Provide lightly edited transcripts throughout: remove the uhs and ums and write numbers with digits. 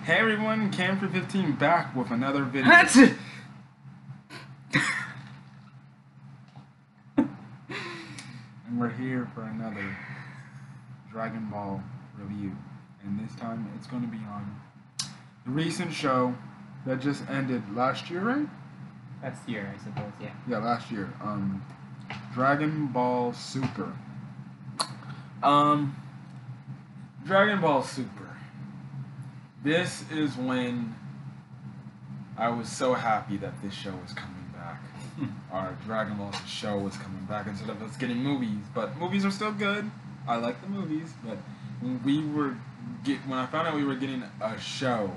Hey everyone, Camper 15 back with another video. That's it. And we're here for another Dragon Ball review. And this time it's going to be on the recent show that just ended last year, right? Last year, I suppose, yeah. Yeah, last year. Dragon Ball Super. Dragon Ball Super. This is when I was so happy that this show was coming back. Our Dragon Ball show was coming back instead of us getting movies. But movies are still good. I like the movies. But when I found out we were getting a show,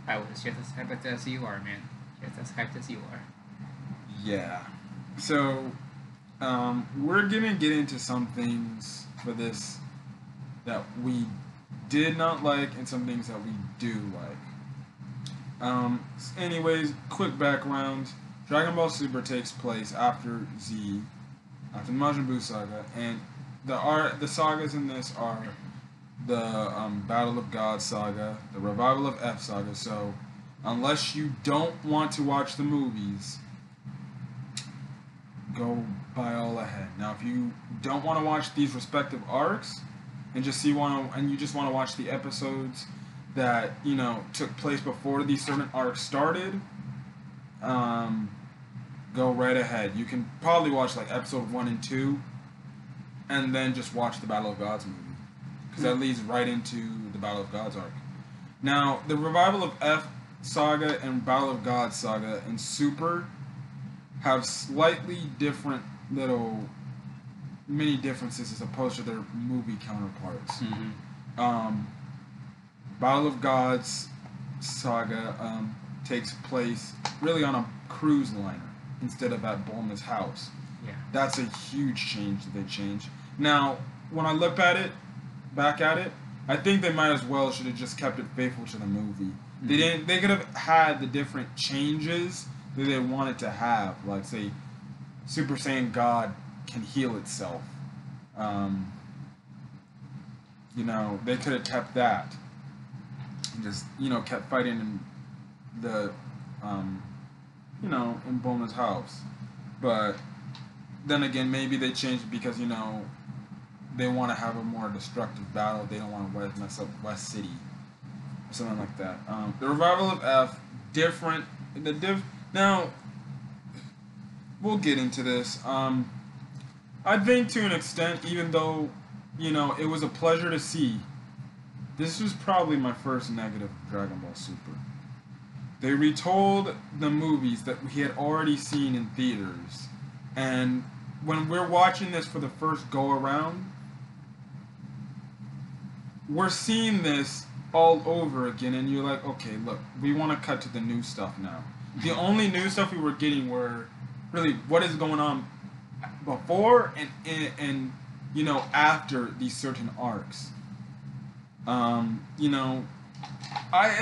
I was just as hyped as you are, man. Just as hyped as you are. yeah. So we're gonna get into some things for this that we did not like and some things that we do like. Anyways, quick background. Dragon Ball Super takes place after after the Majin Buu saga, and the sagas in this are the Battle of God saga, the Revival of F saga. So, unless you don't want to watch the movies, go by all ahead. Now, if you don't want to watch these respective arcs, and you just want to watch the episodes that took place before these certain arcs started, go right ahead. You can probably watch like episode 1 and 2, and then just watch the Battle of Gods movie, because that leads right into the Battle of Gods arc. Now, the Revival of F saga and Battle of Gods saga and Super have slightly different little many differences as opposed to their movie counterparts. Battle of Gods saga takes place really on a cruise liner instead of at Bulma's house. Yeah. That's a huge change that they changed. Now, when I look back at it, I think they might as well should have just kept it faithful to the movie. They could have had the different changes that they wanted to have, like say Super Saiyan God can heal itself. They could have kept that. And just kept fighting in the in Bulma's house. But then again, maybe they changed it because they want to have a more destructive battle. They don't want to mess up West City or something like that. The Revival of F different. Now we'll get into this. I think to an extent, even though it was a pleasure to see, this was probably my first negative of Dragon Ball Super. They retold the movies that we had already seen in theaters, and when we're watching this for the first go around, we're seeing this all over again, and you're like, okay, look, we want to cut to the new stuff now. The only new stuff we were getting were really what is going on before and after these certain arcs. I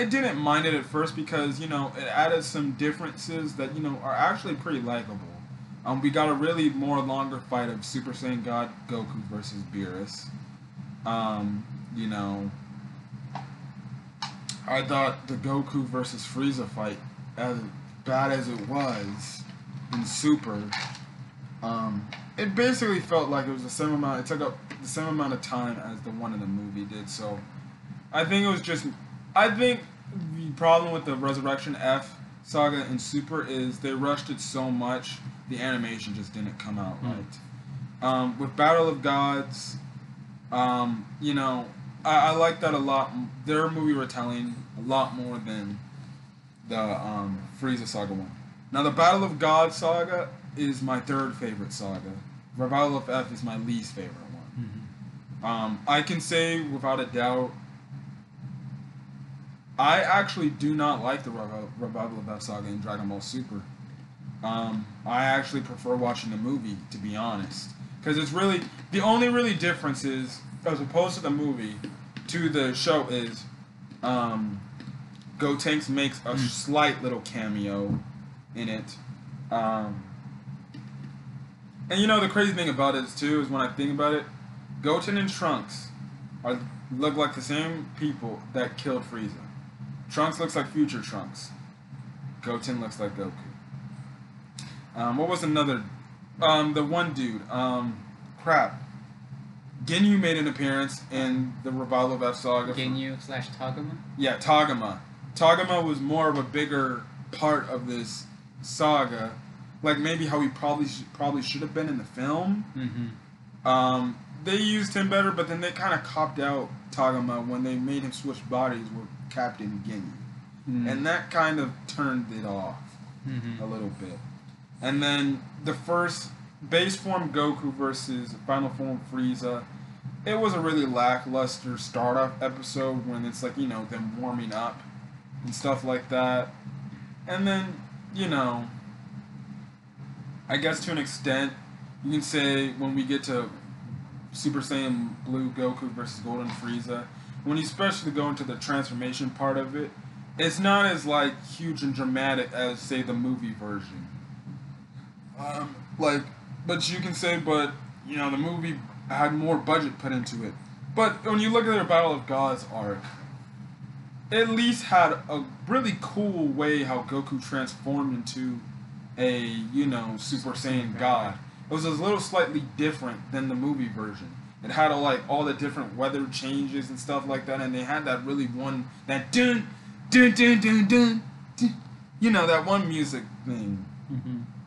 didn't mind it at first because it added some differences that are actually pretty likable. We got a really more longer fight of Super Saiyan God Goku versus Beerus. I thought the Goku versus Frieza fight, as bad as it was in Super, it basically felt like it was the same amount. It took up the same amount of time as the one in the movie did. So, I think the problem with the Resurrection F saga and Super is they rushed it so much. The animation just didn't come out right. With Battle of Gods, I like that a lot. Their movie retelling a lot more than the Frieza saga one. Now, the Battle of Gods saga is my third favorite saga. Revival of F is my least favorite one. I can say without a doubt, I actually do not like the Revival of F saga in Dragon Ball Super. I actually prefer watching the movie, to be honest, because it's really the only really difference is, as opposed to the movie, to the show is, Gotenks makes a slight little cameo in it. And the crazy thing about it too is when I think about it, Goten and Trunks look like the same people that killed Frieza. Trunks looks like future Trunks. Goten looks like Goku. What was another? The one dude. Crap. Ginyu made an appearance in the Revival of F Saga. Ginyu/Togama? Yeah, Togama. Togama was more of a bigger part of this saga. Like maybe how he probably should have been in the film. Mm-hmm. They used him better, but then they kind of copped out Togama when they made him switch bodies with Captain Ginyu. Mm-hmm. And that kind of turned it off a little bit. And then the first base form Goku versus final form Frieza, it was a really lackluster start-off episode when it's like, them warming up and stuff like that. And then, I guess to an extent, you can say when we get to Super Saiyan Blue Goku versus Golden Frieza, when you especially go into the transformation part of it, it's not as like huge and dramatic as say the movie version. But you can say, the movie had more budget put into it. But when you look at their Battle of Gods arc, it at least had a really cool way how Goku transformed into a, Super Saiyan God. It was a little slightly different than the movie version. It had all the different weather changes and stuff like that, and they had that really that dun dun dun dun dun, dun that one music thing,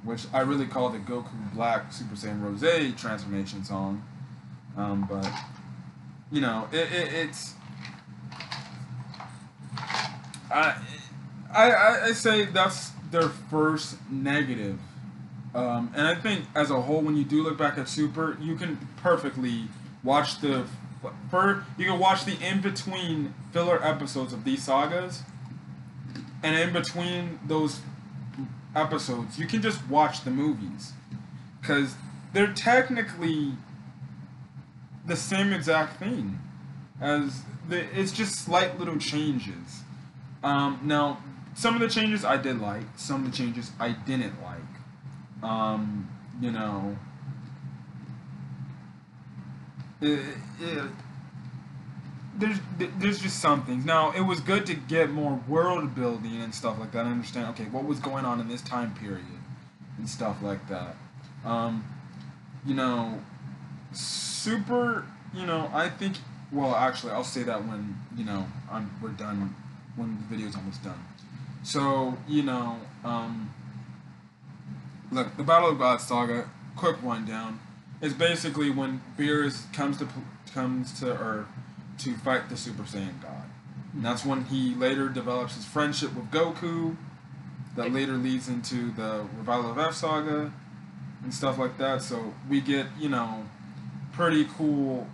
which I really call the Goku Black Super Saiyan Rose transformation song. But it's I say that's their first negative. And I think as a whole, when you do look back at Super, you can perfectly watch the in-between filler episodes of these sagas, and in between those episodes, you can just watch the movies, because they're technically the same exact thing. It's just slight little changes. Now, some of the changes I did like, some of the changes I didn't like. There's just some things. Now, it was good to get more world building and stuff like that. I understand, okay, what was going on in this time period and stuff like that. Super, I think, well, actually, I'll say that when, we're done, when the video's almost done. So, look, the Battle of Gods saga, quick rundown, is basically when Beerus comes to Earth to fight the Super Saiyan God. And that's when he later develops his friendship with Goku, that later leads into the Revival of F saga and stuff like that. So we get, pretty cool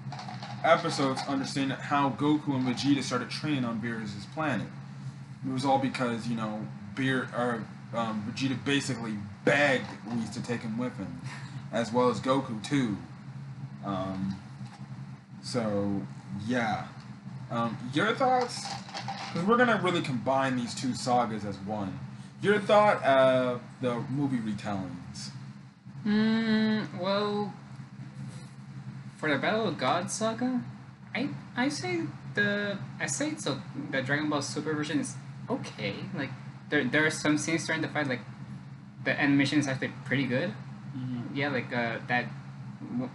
episodes understanding how Goku and Vegeta started training on Beerus' planet. It was all because, Vegeta basically begged Whis to take him with him, as well as Goku too. So yeah, your thoughts? Because we're gonna really combine these two sagas as one. Your thought of the movie retellings? Well, for the Battle of God saga, I say the Dragon Ball Super version is okay. Like there are some scenes during the fight, like the animation is actually pretty good. Yeah,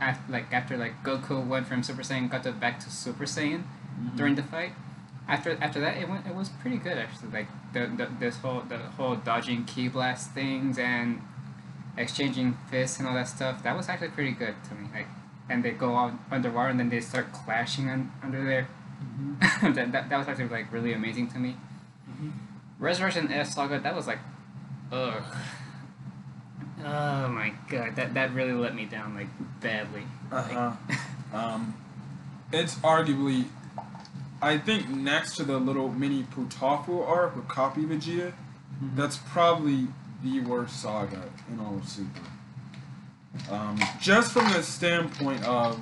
after Goku went from Super Saiyan, got back to Super Saiyan during the fight. After that, it was pretty good actually. Like the whole dodging ki blast things and exchanging fists and all that stuff. That was actually pretty good to me. Like, and they go out underwater and then they start clashing under there. that was actually really amazing to me. Resurrection F saga, that was ugh. Oh my god, that really let me down badly. It's arguably, I think, next to the little mini Putafu arc with Copy Vegeta, that's probably the worst saga in all of Super. Just from the standpoint of,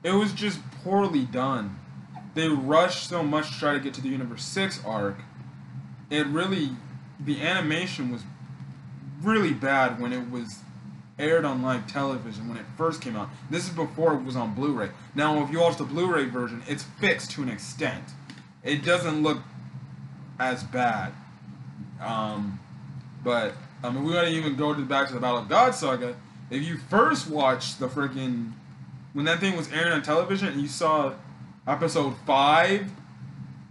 it was just poorly done. They rushed so much to try to get to the Universe 6 arc. The animation was really bad when it was aired on live television when it first came out. This is before it was on Blu-ray. Now, if you watch the Blu-ray version, it's fixed to an extent. It doesn't look as bad. But we gotta even go back to the Battle of God saga. If you first watched the freaking when that thing was airing on television and you saw episode 5,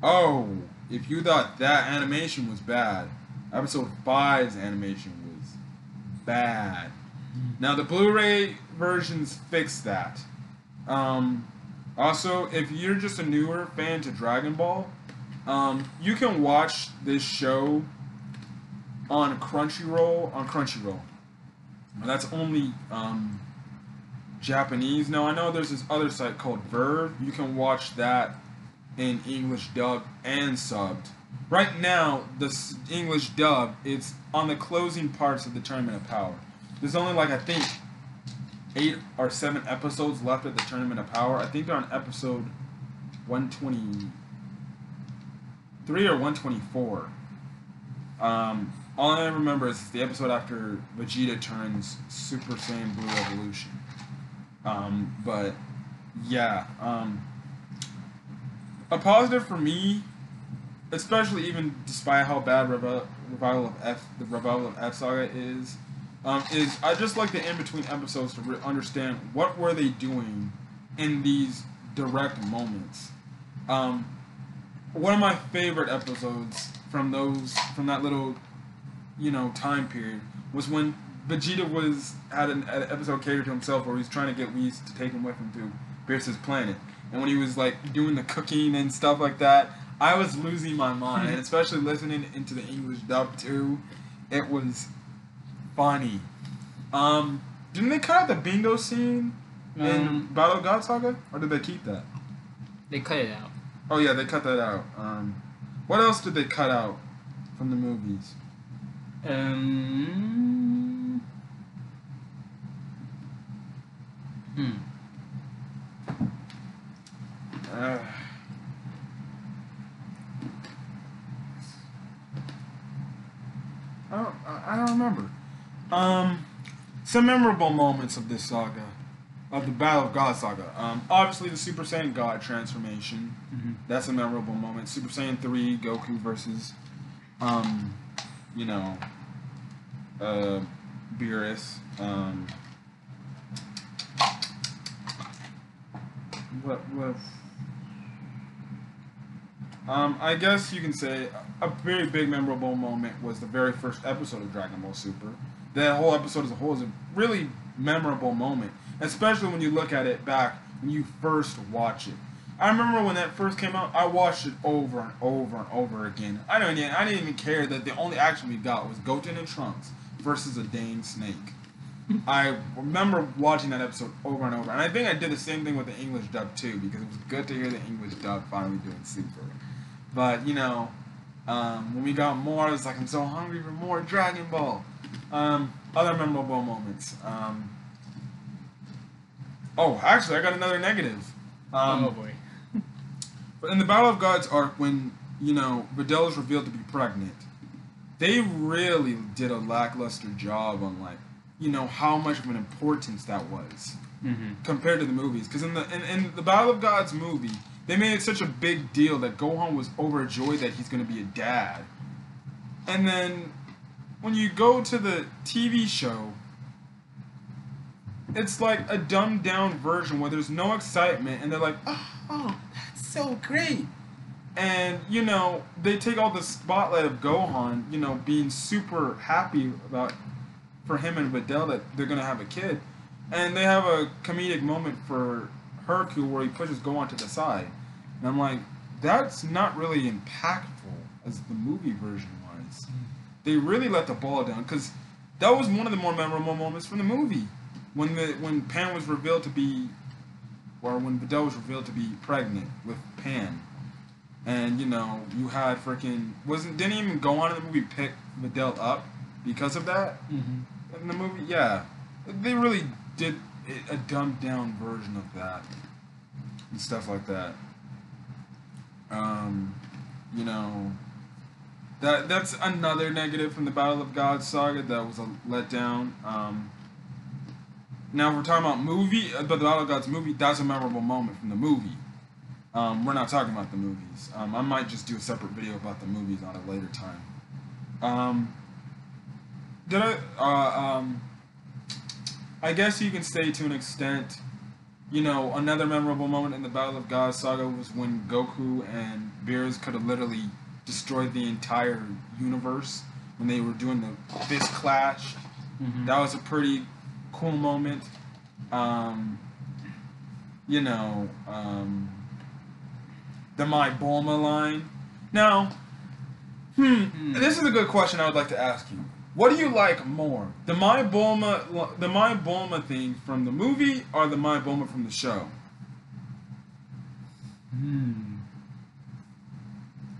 oh, if you thought that animation was bad, episode 5's animation was bad. Now the Blu-ray versions fix that. Also, if you're just a newer fan to Dragon Ball, you can watch this show on Crunchyroll. That's only Japanese. Now I know there's this other site called Verve. You can watch that in English dub and subbed. Right now, the English dub, it's on the closing parts of the Tournament of Power. There's only I think 8 or 7 episodes left of the Tournament of Power. I think they're on episode 123 or 124. All I remember is the episode after Vegeta turns Super Saiyan Blue Evolution. But yeah, a positive for me, especially even despite how bad the Revival of F Saga is I just like the in-between episodes to understand what were they doing in these direct moments. One of my favorite episodes from that little, time period was when Vegeta had an episode catered to himself where he was trying to get Whis to take him with him to Beerus's planet, and when he was doing the cooking and stuff like that, I was losing my mind, and especially listening into the English dub too, it was funny. Didn't they cut out the bingo scene in Battle of God Saga, or did they keep that? They cut it out. Oh yeah, they cut that out. What else did they cut out from the movies? I don't remember. Some memorable moments of this saga, of the Battle of God saga. Obviously, the Super Saiyan God transformation. Mm-hmm. That's a memorable moment. Super Saiyan 3, Goku versus, Beerus. I guess you can say a very big memorable moment was the very first episode of Dragon Ball Super. That whole episode as a whole is a really memorable moment, especially when you look at it back when you first watch it. I remember when that first came out, I watched it over and over and over again. I didn't even care that the only action we got was Goten and Trunks versus a dang snake. I remember watching that episode over and over, and I think I did the same thing with the English dub too, because it was good to hear the English dub finally doing Super. But when we got more, I was like, I'm so hungry for more Dragon Ball. Other memorable moments. Actually, I got another negative. Oh boy. But in the Battle of Gods arc, when Videl is revealed to be pregnant, they really did a lackluster job on how much of an importance that was compared to the movies. Because in the Battle of Gods movie, they made it such a big deal that Gohan was overjoyed that he's going to be a dad. And then when you go to the TV show, it's like a dumbed down version where there's no excitement, and they're like, oh, that's so great. And, they take all the spotlight of Gohan, being super happy for him and Videl that they're going to have a kid. And they have a comedic moment for Hercule where he pushes Gohan to the side. And I'm like, that's not really impactful as the movie version was. They really let the ball down, because that was one of the more memorable moments from the movie. When Pan was revealed to be, or when Videl was revealed to be pregnant with Pan. And, you had didn't even Gohan in the movie pick Videl up because of that? In the movie, yeah. They really did a dumbed down version of that. And stuff like that. That's another negative from the Battle of God saga that was a letdown. Now, if we're talking about movie, the Battle of Gods movie, that's a memorable moment from the movie. We're not talking about the movies. I might just do a separate video about the movies on a later time. Um, did I? I guess you can say to an extent, another memorable moment in the Battle of Gods saga was when Goku and Beerus could have literally destroyed the entire universe when they were doing the fist clash. Mm-hmm. That was a pretty cool moment. Um, you know, the My Bulma line. Now, this is a good question I would like to ask you. What do you like more, the My Bulma thing from the movie, or the My Bulma from the show?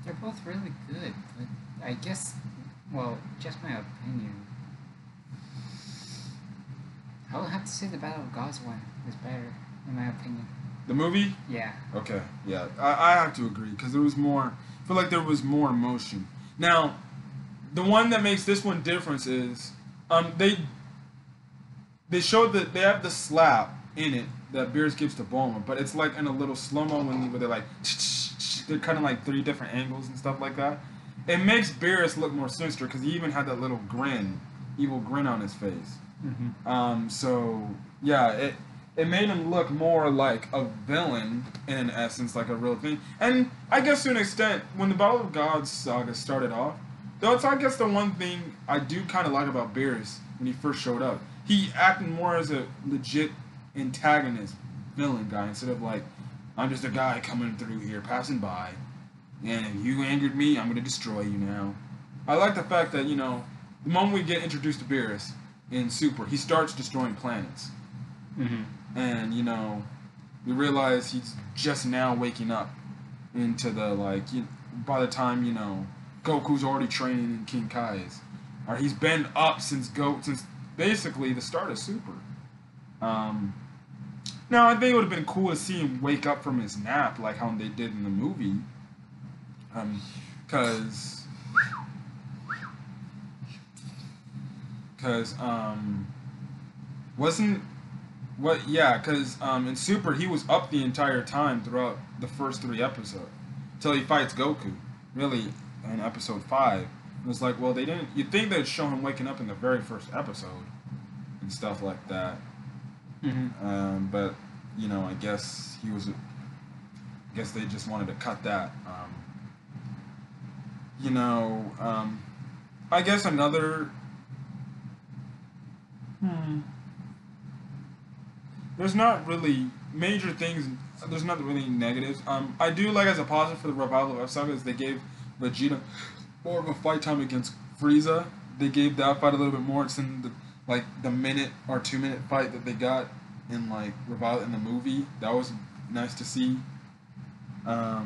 They're both really good, but I guess, well, just my opinion. I would have to say the Battle of Gods one is better, in my opinion. The movie? Yeah. Okay, yeah, I have to agree because there was more. I feel like there was more emotion. Now, the one that makes this one different is, they showed that they have the slap in it that Beerus gives to Bulma, but it's like in a little slow mo where they're like, they're kind of like 3 different angles and stuff like that. It makes Beerus look more sinister because he even had that little evil grin on his face. Mm-hmm. So yeah, it made him look more like a villain in essence, like a real thing. And I guess to an extent, when the Battle of Gods saga started off, though it's I guess the one thing I do kind of like about Beerus when he first showed up, he acted more as a legit antagonist villain guy instead of like, I'm just a guy coming through here, passing by, and if you angered me, I'm gonna destroy you now. I like the fact that the moment we get introduced to Beerus in Super, he starts destroying planets. Mm-hmm. And we realize he's just now waking up into the by the time Goku's already training in King Kai's, or he's been up since basically the start of Super. Now I think it would have been cool to see him wake up from his nap like how they did in the movie, because wasn't. What? Yeah, because in Super he was up the entire time throughout the first 3 episodes, till he fights Goku. Really, in episode 5, it was like, well, they didn't. You'd think they'd show him waking up in the very first episode, and stuff like that. Mm-hmm. But I guess he was. I guess they just wanted to cut that. I guess another. There's not really major things. There's not really negatives. I do like as a positive for the revival of F Saga is they gave Vegeta more of a fight time against Frieza. They gave that fight a little bit more. It's in the minute or 2 minute fight that they got in revival in the movie. That was nice to see. I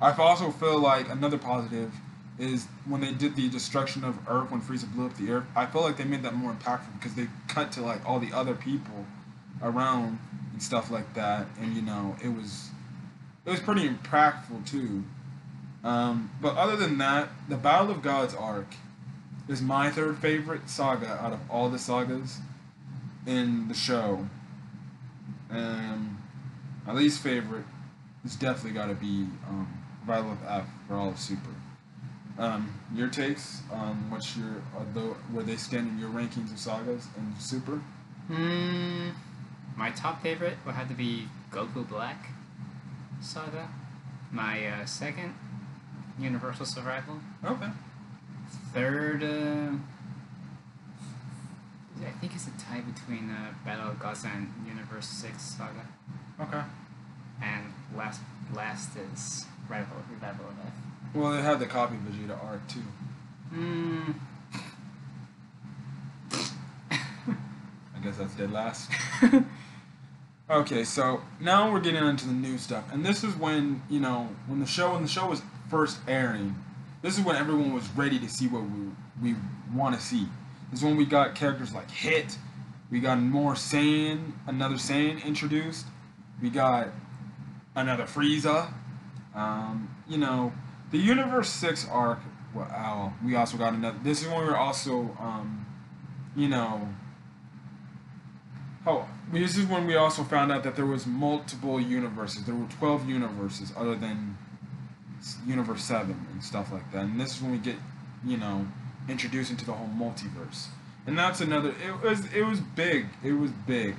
also feel like another positive is when they did the destruction of Earth when Frieza blew up the Earth. I feel like they made that more impactful because they cut to all the other people around and stuff like that, and it was pretty impactful too. But other than that, the Battle of Gods arc is my 3rd favorite saga out of all the sagas in the show. My least favorite has definitely got to be Battle of F for all of Super. Your takes on where they stand in your rankings of sagas and Super? My top favorite would have to be Goku Black saga. My second, Universal Survival. Okay. Third, I think it's a tie between Battle of Gods and Universe 6 saga. Okay. And last is Revival of F. Well, they had the copy Vegeta arc too. I guess that's dead last. Okay, so now we're getting into the new stuff, and this is when when the show was first airing. This is when everyone was ready to see what we want to see. This is when we got characters like Hit. We got more Saiyan, another Saiyan introduced. We got another Frieza. The Universe 6 arc. Wow. We also got another. This is when we were also, Oh, this is when we also found out that there was multiple universes. There were 12 universes other than Universe 7 and stuff like that. And this is when we get, you know, introduced into the whole multiverse. And that's another. It was big. It was big.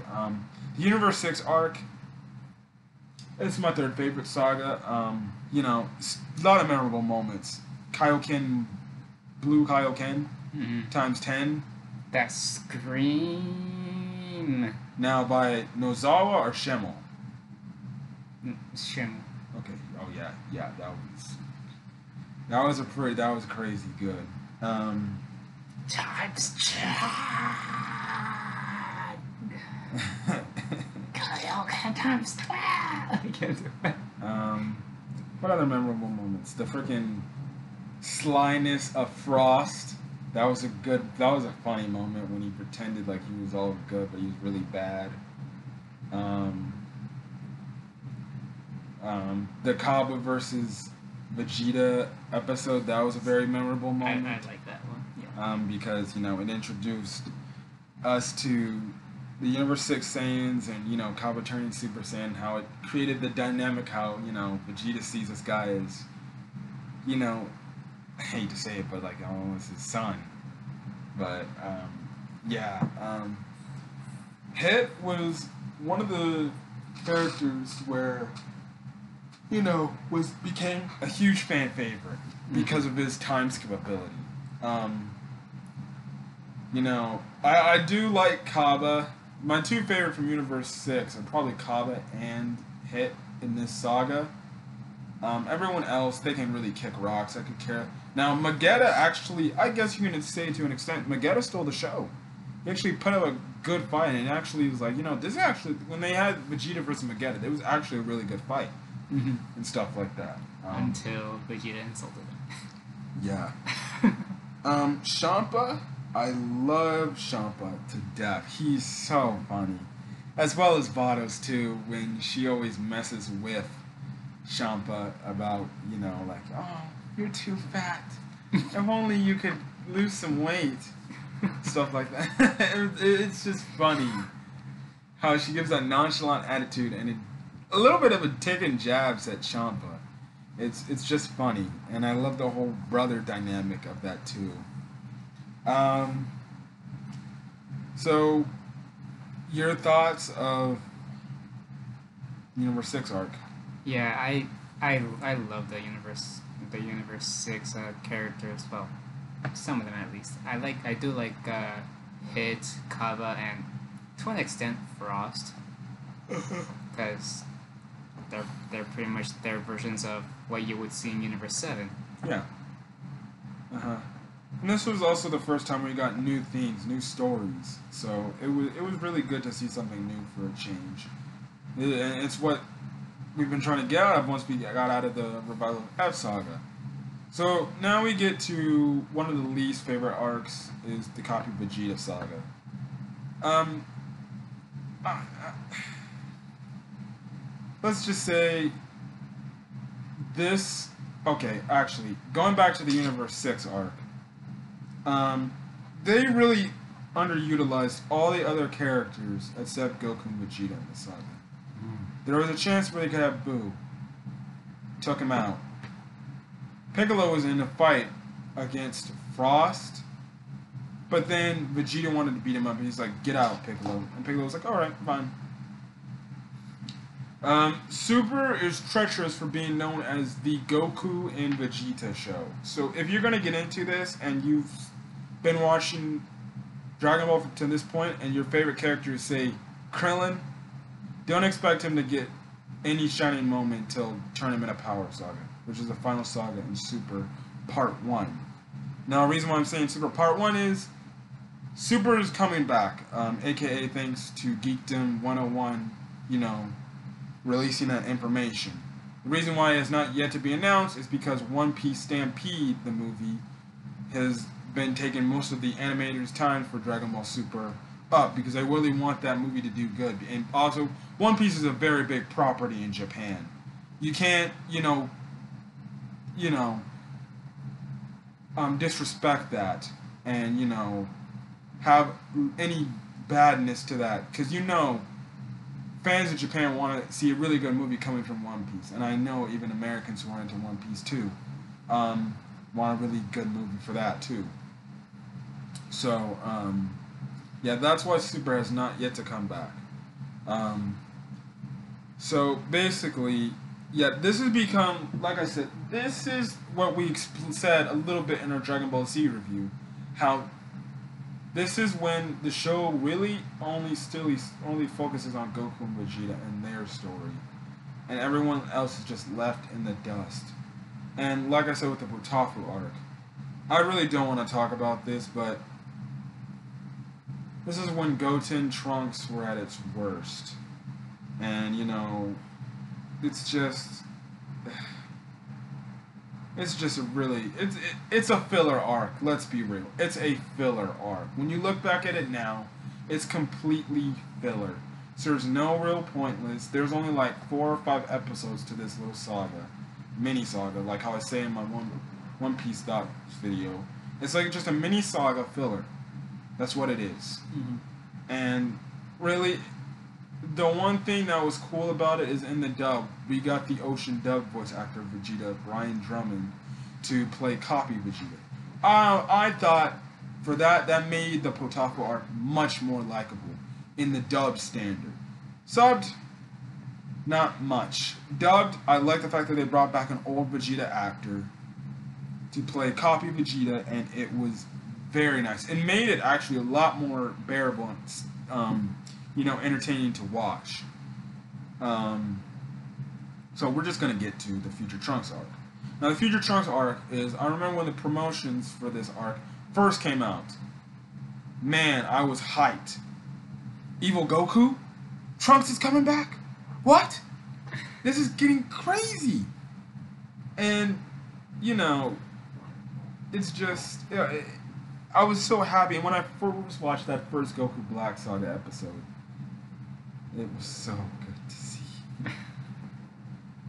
The Universe 6 arc. It's my third favorite saga. You know, a lot of memorable moments. Kaioken, Blue Kaioken, times 10. That scream. Now by Nozawa or Schemmel? Shim. Okay. Oh yeah, yeah. That was crazy good. Times 10. Kaioken times 12. I can't do it. What other memorable moments? The freaking slyness of Frost. That was a funny moment when he pretended like he was all good, but he was really bad. The Kaba versus Vegeta episode, that was a very memorable moment. I like that one. Yeah. Because, you know, it introduced us to the Universe 6 Saiyans and, you know, Kaba turning Super Saiyan, how it created the dynamic, how, you know, Vegeta sees this guy as, you know, I hate to say it, but like almost his son. But yeah, Hit was one of the characters where, you know, became a huge fan favorite because of his time skip ability. You know, I do like Kaba. My two favorite from Universe 6 are probably Kaba and Hit in this saga. Everyone else, they can really kick rocks. I could care. Now, Magetta actually, I guess you can say to an extent, Magetta stole the show. He actually put up a good fight, and it actually was like, you know, this is actually, when they had Vegeta versus Magetta, it was actually a really good fight. And stuff like that. Until Vegeta insulted him. Yeah. Champa, I love Champa to death. He's so funny. As well as Vados, too, when she always messes with Champa about, you know, like, oh, you're too fat. If only you could lose some weight. Stuff like that. It's just funny how she gives that nonchalant attitude and a little bit of a taking jabs at Champa. It's just funny, and I love the whole brother dynamic of that too. So, your thoughts of Universe 6 arc? Yeah, I love the Universe 6 characters. Well, some of them at least. I do like Hit, Kaba, and to an extent Frost, because they're pretty much their versions of what you would see in Universe 7. Yeah. And this was also the first time we got new themes, new stories. So it was really good to see something new for a change. It's what we've been trying to get out of once we got out of the Revival of F Saga. So now we get to one of the least favorite arcs is the Copy Vegeta Saga. Let's just say this. Okay, actually, going back to the Universe 6 arc, they really underutilized all the other characters except Goku and Vegeta in the saga. There was a chance where they could have Boo. Took him out. Piccolo was in a fight against Frost, but then Vegeta wanted to beat him up, and he's like, "Get out, Piccolo." And Piccolo was like, "All right, fine." Super is treacherous for being known as the Goku and Vegeta show. So if you're gonna get into this and you've been watching Dragon Ball to this point, and your favorite character is, say, Krillin, don't expect him to get any shining moment until Tournament of Power Saga, which is the final saga in Super Part 1. Now, the reason why I'm saying Super Part 1 is Super is coming back, aka thanks to Geekdom 101, you know, releasing that information. The reason why it's not yet to be announced is because One Piece Stampede, the movie, has been taking most of the animators' time for Dragon Ball Super up, because they really want that movie to do good. And also, One Piece is a very big property in Japan. You can't, disrespect that and, have any badness to that, because fans in Japan want to see a really good movie coming from One Piece, and I know even Americans who are into One Piece too want a really good movie for that too. So yeah, that's why Super has not yet to come back. So basically, yeah, this has become, like I said, this is what we said a little bit in our Dragon Ball Z review, how this is when the show really only focuses on Goku and Vegeta and their story, and everyone else is just left in the dust. And like I said with the Botafu arc, I really don't want to talk about this, but this is when Goten Trunks were at its worst. And, it's just a really, it's a filler arc, let's be real. It's a filler arc. When you look back at it now, it's completely filler. So there's no real pointless. There's only like 4 or 5 episodes to this little saga. Mini saga, like how I say in my One Piece Doc video. It's like just a mini saga filler. That's what it is. Mm-hmm. And really, the one thing that was cool about it is in the dub, we got the Ocean dub voice actor of Vegeta, Brian Drummond, to play copy Vegeta. I thought for that made the Potaku arc much more likable in the dub standard. Subbed, not much. Dubbed, I like the fact that they brought back an old Vegeta actor to play copy Vegeta, and it was very nice. It made it actually a lot more bearable and entertaining to watch. So we're just gonna get to the Future Trunks arc. Now the Future Trunks arc is, I remember when the promotions for this arc first came out. Man, I was hyped. Evil Goku? Trunks is coming back? What? This is getting crazy. And, it's just, I was so happy. And when I first watched that first Goku Black Saga episode, it was so good to see.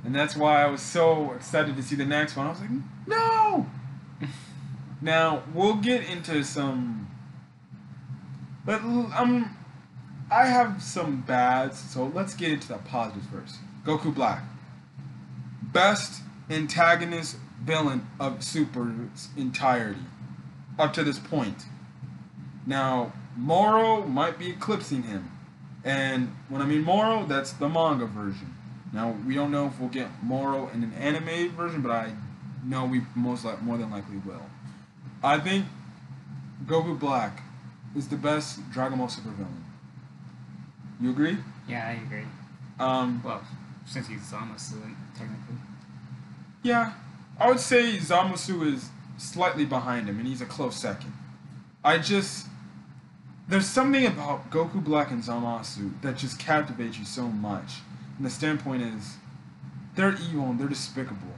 And that's why I was so excited to see the next one. I was like, no! Now, we'll get into some... But I have some bads, so let's get into the positives first. Goku Black. Best antagonist villain of Super's entirety. Up to this point. Now, Moro might be eclipsing him. And when I mean Moro, that's the manga version. Now, we don't know if we'll get Moro in an animated version, but I know we more than likely will. I think Goku Black is the best Dragon Ball Super villain. You agree? Yeah, I agree. Well, since he's Zamasu, technically. Yeah, I would say Zamasu is slightly behind him, and he's a close second. There's something about Goku Black and Zamasu that just captivates you so much. And the standpoint is, they're evil and they're despicable.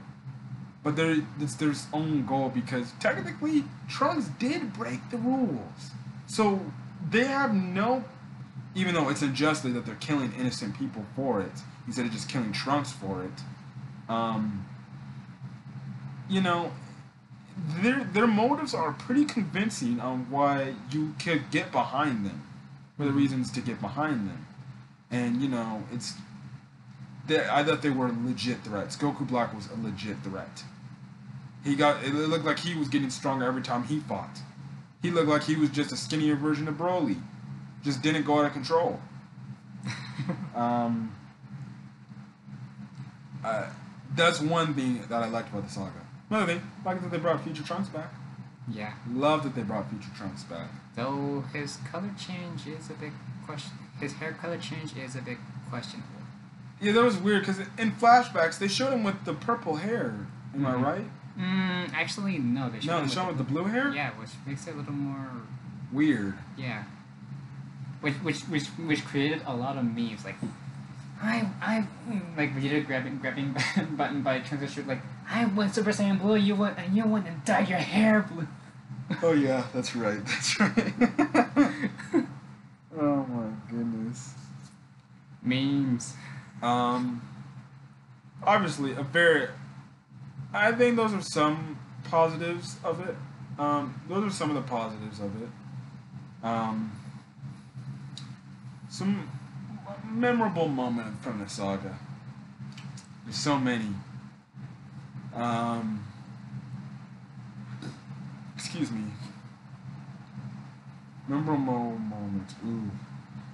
But it's their own goal, because technically, Trunks did break the rules. So, they have no... Even though it's unjustly that they're killing innocent people for it, instead of just killing Trunks for it, their motives are pretty convincing on why you could get behind them, for the reasons to get behind them. And, I thought they were legit threats. Goku Black was a legit threat. It looked like he was getting stronger every time he fought. He looked like he was just a skinnier version of Broly. Just didn't go out of control. That's one thing that I liked about the saga. Another thing, I like that they brought Future Trunks back. Yeah. Love that they brought Future Trunks back. Though his color change is a big question. His hair color change is a big questionable. Yeah, that was weird, because in flashbacks, they showed him with the purple hair. Am I right? Actually, no. They showed him with the blue hair? Yeah, which makes it a little more... weird. Yeah. Which created a lot of memes, like... like Vegeta grabbing button by Trunks' shirt, like, I went Super Saiyan Blue, you went and dyed your hair blue. Oh yeah, that's right. That's right. Oh my goodness. Memes. Obviously, I think those are some positives of it. Those are some of the positives of it. some memorable moment from the saga. There's so many. Excuse me. Memorable moments. Ooh.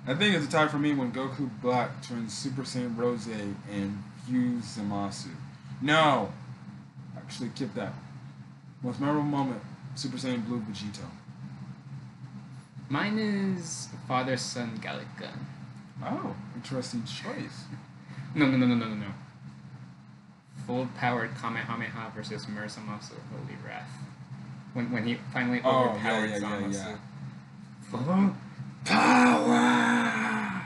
I think it's a tie for me when Goku Black turns Super Saiyan Rose and fused Zamasu. No! Actually, keep that. Most memorable moment, Super Saiyan Blue Vegito. Mine is father-son Gallic Gun. Oh, interesting choice. No. Full-powered Kamehameha versus Murasamasu Holy Wrath. When he finally overpowered Zamasu. Full power!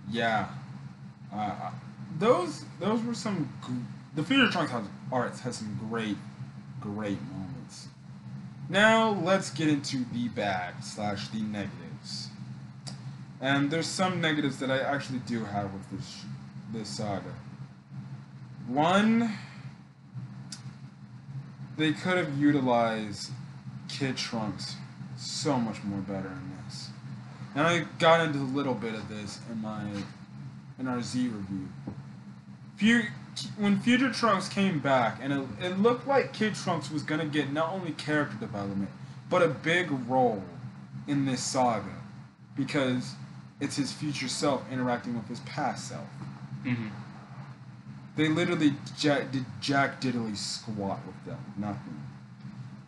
Yeah. Those were some... The Future Trunks arts has some great moments. Now, let's get into the bad/the negatives. And there's some negatives that I actually do have with this saga. One, they could have utilized Kid Trunks so much more better in this. And I got into a little bit of this in our Z review. When Future Trunks came back, and it looked like Kid Trunks was going to get not only character development, but a big role in this saga. Because it's his future self interacting with his past self. Mm-hmm. They literally did Jack Diddley squat with them. Nothing.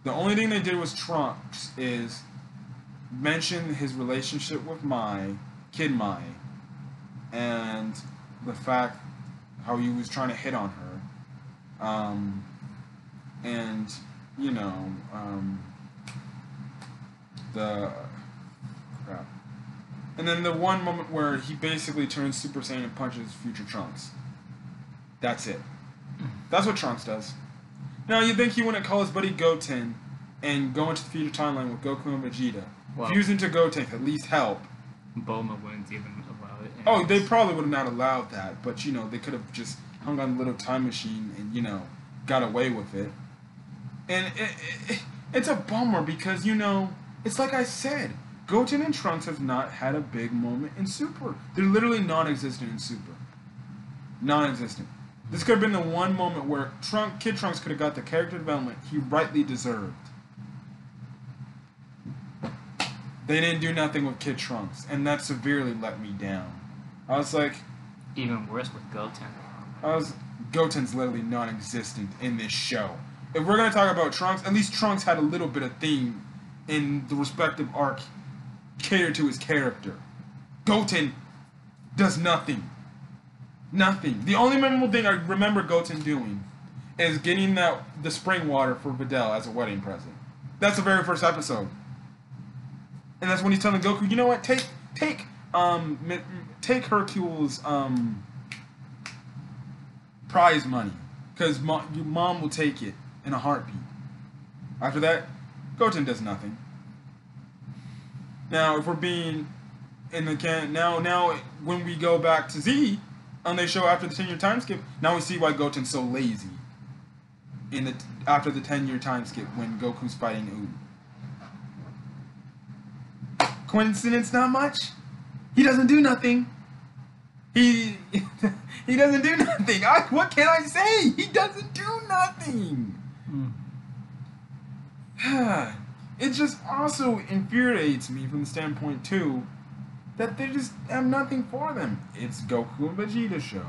The only thing they did was Trunks is mention his relationship with Kid Mai, and the fact how he was trying to hit on her, and the crap, and then the one moment where he basically turns Super Saiyan and punches Future Trunks. That's it. That's what Trunks does. Now you'd think he wouldn't call his buddy Goten and go into the future timeline with Goku and Vegeta. Well, fuse into Goten to at least help. Bulma wouldn't even allow it. Oh, they probably would have not allowed that, but they could have just hung on the little time machine and got away with it. And it's a bummer because it's like I said, Goten and Trunks have not had a big moment in Super. They're literally non-existent in Super. Non-existent. This could have been the one moment where Kid Trunks could have got the character development he rightly deserved. They didn't do nothing with Kid Trunks, and that severely let me down. I was like... Even worse with Goten. Goten's literally non-existent in this show. If we're going to talk about Trunks, at least Trunks had a little bit of theme in the respective arc catered to his character. Goten does nothing. Nothing. The only memorable thing I remember Goten doing is getting the spring water for Videl as a wedding present. That's the very first episode. And that's when he's telling Goku, you know what, take Hercule's prize money, because your mom will take it in a heartbeat. After that, Goten does nothing. Now, if we're being in the now when we go back to Z, and they show after the 10-year time skip, now we see why Goten's so lazy. After the 10-year time skip, when Goku's fighting Ooh. Coincidence? Not much. He doesn't do nothing. He doesn't do nothing. What can I say? He doesn't do nothing. It just also infuriates me from the standpoint too that they just have nothing for them. It's Goku and Vegeta show.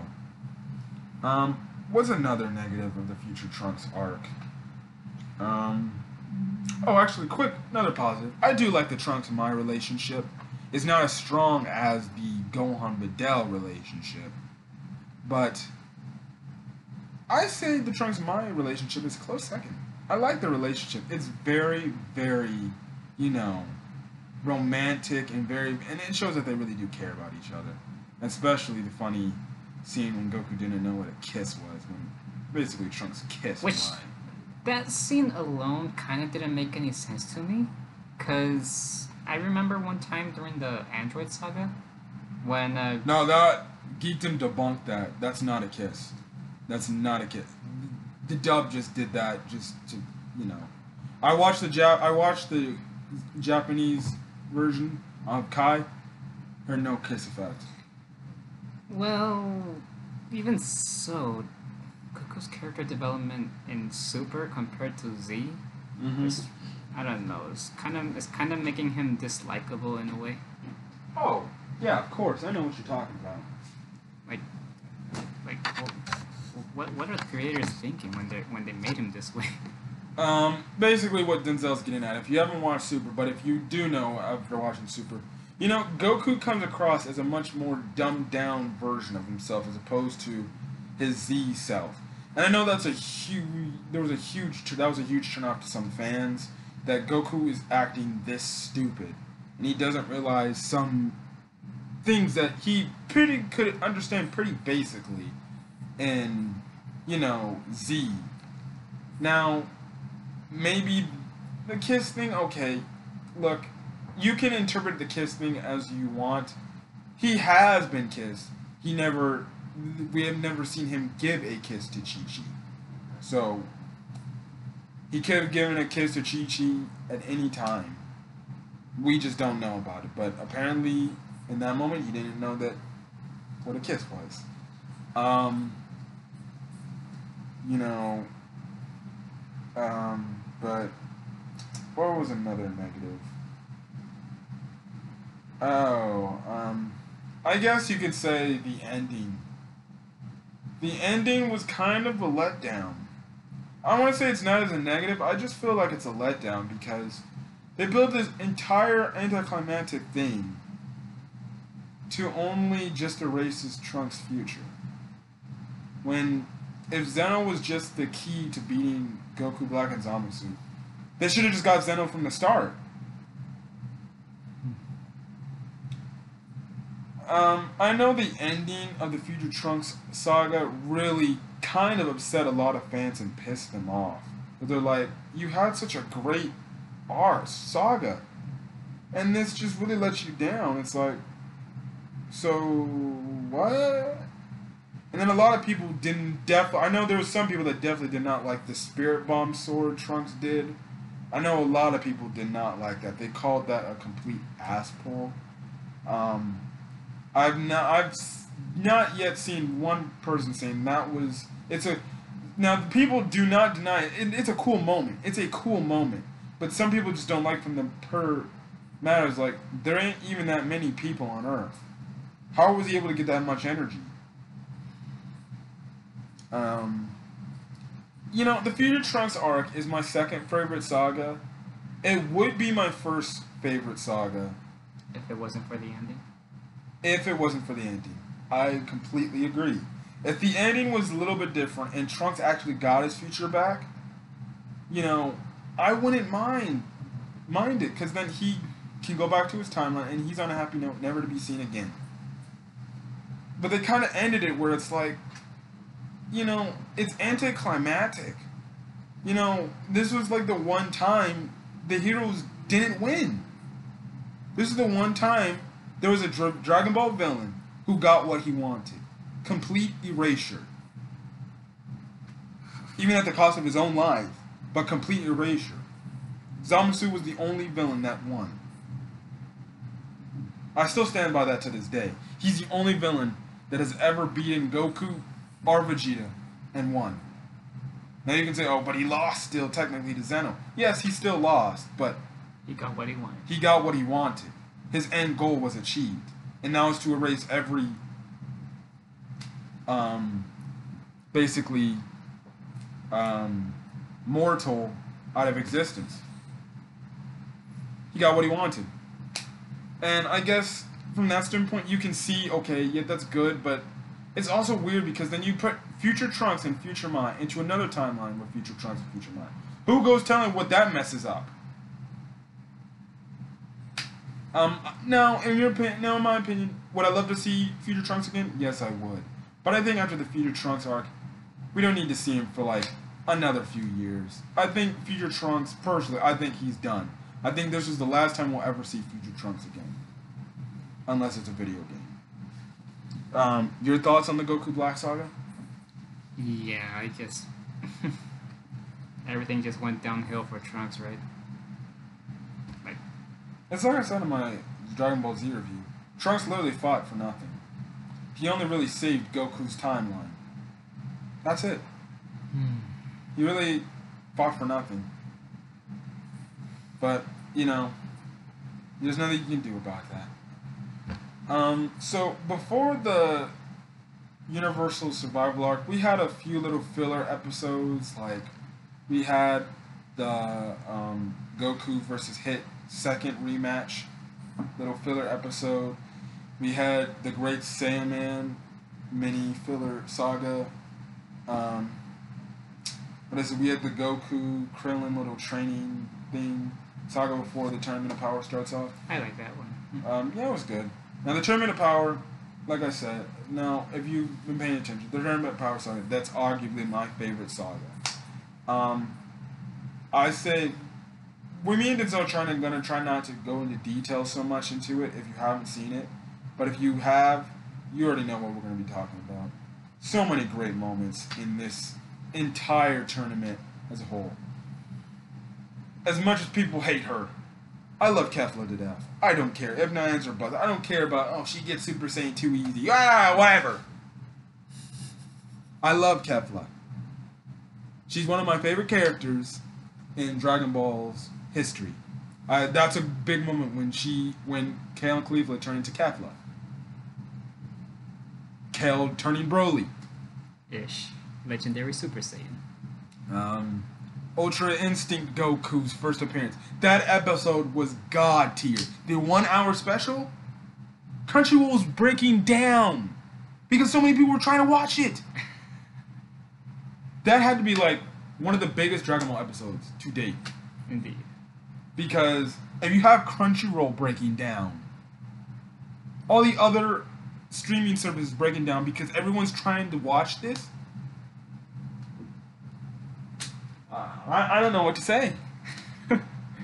What's another negative of the Future Trunks arc? Actually, another positive. I do like the Trunks and Mai relationship. It's not as strong as the Gohan-Videl relationship, but I say the Trunks and Mai relationship is a close second. I like the relationship. It's very, very, romantic and it shows that they really do care about each other. Especially the funny scene when Goku didn't know what a kiss was, when basically Trunks kissed Mai. That scene alone kind of didn't make any sense to me, because I remember one time during the Android saga, when... No, that... Geekdom debunked that. That's not a kiss. That's not a kiss. The dub just did that just to, I watched the Japanese version of Kai, Or no kiss effect? Well, even so, Goku's character development in Super compared to Z, is, I don't know. It's kind of making him dislikable in a way. Oh, yeah, of course. I know what you're talking about. Like, well, what are the creators thinking when they made him this way? Basically what Denzel's getting at. If you haven't watched Super, but if you do know after watching Super, you know, Goku comes across as a much more dumbed down version of himself as opposed to his Z self. And I know that was a huge turn off to some fans that Goku is acting this stupid and he doesn't realize some things that he pretty could understand pretty basically in, you know, Z. Now, maybe the kiss thing, okay, look, you can interpret the kiss thing as you want. He has been kissed. We have never seen him give a kiss to Chi-Chi. So, he could have given a kiss to Chi-Chi at any time. We just don't know about it. But apparently, in that moment, he didn't know that what a kiss was. You know, but what was another negative? I guess you could say the ending. The ending was kind of a letdown. I want to say it's not as a negative, I just feel like it's a letdown because they built this entire anticlimactic thing to only just erase his Trunks' future. When, if Zeno was just the key to beating Goku Black and Zamasu, they should have just got Zeno from the start. I know the ending of the Future Trunks saga really kind of upset a lot of fans and pissed them off. But they're like, you had such a great saga, and this just really lets you down. It's like, so what? And then a lot of people I know there were some people that definitely did not like the Spirit Bomb sword Trunks did. I know a lot of people did not like that. They called that a complete ass pull. I've not yet seen one person saying that was now people do not deny it. It's a cool moment. It's a cool moment, but some people just don't like from the matters like there ain't even that many people on Earth. How was he able to get that much energy? You know, the Future Trunks arc is my second favorite saga. It would be my first favorite saga If it wasn't for the ending. if it wasn't for the ending. I completely agree. If the ending was a little bit different and Trunks actually got his future back, you know, I wouldn't mind it because then he can go back to his timeline and he's on a happy note, never to be seen again. But they kind of ended it where it's like, you know, it's anticlimactic. You know, this was like the one time the heroes didn't win. This is the one time there was a Dragon Ball villain who got what he wanted. Complete erasure. Even at the cost of his own life, but complete erasure. Zamasu was the only villain that won. I still stand by that to this day. He's the only villain that has ever beaten Goku or Vegeta and won. Now you can say, oh, but he lost still technically to Zeno. Yes, he still lost, but he got what he wanted. He got what he wanted. His end goal was achieved. And that was to erase every basically mortal out of existence. He got what he wanted. And I guess from that standpoint you can see, okay, yeah, that's good, but it's also weird because then you put Future Trunks and Future Mai into another timeline with Future Trunks and Future Mai. Who goes telling what that messes up? Now, in my opinion, would I love to see Future Trunks again? Yes, I would. But I think after the Future Trunks arc, we don't need to see him for like another few years. I think Future Trunks, personally, I think he's done. I think this is the last time we'll ever see Future Trunks again. Unless it's a video game. Your thoughts on the Goku Black Saga? Yeah, I guess everything just went downhill for Trunks, right? It's like I said in my Dragon Ball Z review. Trunks literally fought for nothing. He only really saved Goku's timeline. That's it. He really fought for nothing. But, you know, there's nothing you can do about that. So before the Universal Survival Arc, we had a few little filler episodes. Like, we had the Goku versus Hit second rematch, little filler episode. We had the Great Saiyaman mini filler saga. What is it? We had the Goku Krillin little training thing saga before the Tournament of Power starts off. I like that one. Yeah, it was good. Now the Tournament of Power, like I said, now if you've been paying attention, the Tournament of Power saga, that's arguably my favorite saga. I say, with me and Denzel gonna try not to go into detail so much into it if you haven't seen it. But if you have, you already know what we're going to be talking about. So many great moments in this entire tournament as a whole. As much as people hate her, I love Kefla to death. I don't care. If not answer but I don't care about, oh, she gets Super Saiyan too easy. Whatever. I love Kefla. She's one of my favorite characters in Dragon Ball's history. That's a big moment when Kale and Cleveland turn into Kefla. Kale turning Broly. Ish. Legendary Super Saiyan. Ultra Instinct Goku's first appearance. That episode was god tier. The 1 hour special, Crunchyroll was breaking down because so many people were trying to watch it. That had to be like one of the biggest Dragon Ball episodes to date. Indeed. Because if you have Crunchyroll breaking down, all the other streaming services breaking down because everyone's trying to watch this, I don't know what to say.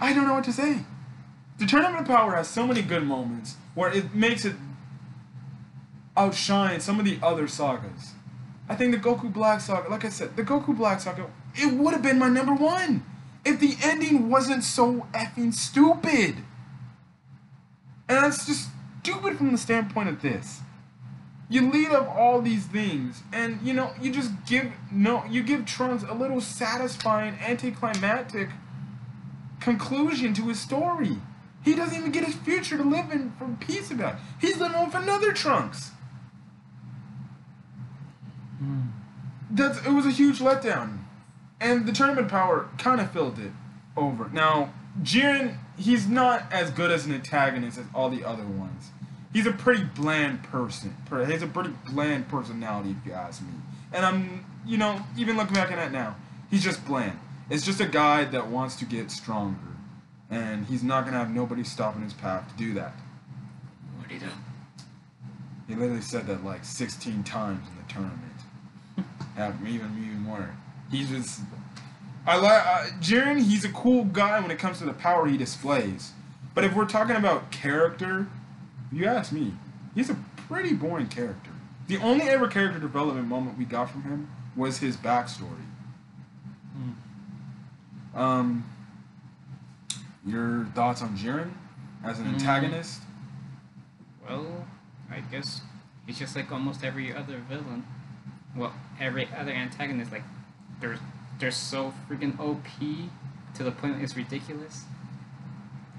I don't know what to say. The Tournament of Power has so many good moments where it makes it outshine some of the other sagas. I think the Goku Black Saga, like I said, the Goku Black Saga, it would have been my number one if the ending wasn't so effing stupid. And that's just stupid from the standpoint of this. You lead up all these things, and you know, you just give Trunks a little satisfying anticlimactic conclusion to his story. He doesn't even get his future to live in for peace about. He's living with another Trunks. It was a huge letdown. And the Tournament of Power kind of filled it over. Now, Jiren, he's not as good as an antagonist as all the other ones. He's a pretty bland person. He has a pretty bland personality, if you ask me. And I'm, even looking back at that now, he's just bland. It's just a guy that wants to get stronger. And he's not going to have nobody stopping his path to do that. What'd he do? He literally said that like 16 times in the tournament. Even more. He's just... Jiren, he's a cool guy when it comes to the power he displays. But if we're talking about character, if you ask me, he's a pretty boring character. The only ever character development moment we got from him was his backstory. Your thoughts on Jiren as an antagonist? Well, I guess he's just like almost every other villain. Well, every other antagonist. Like, they're so freaking OP to the point it's ridiculous.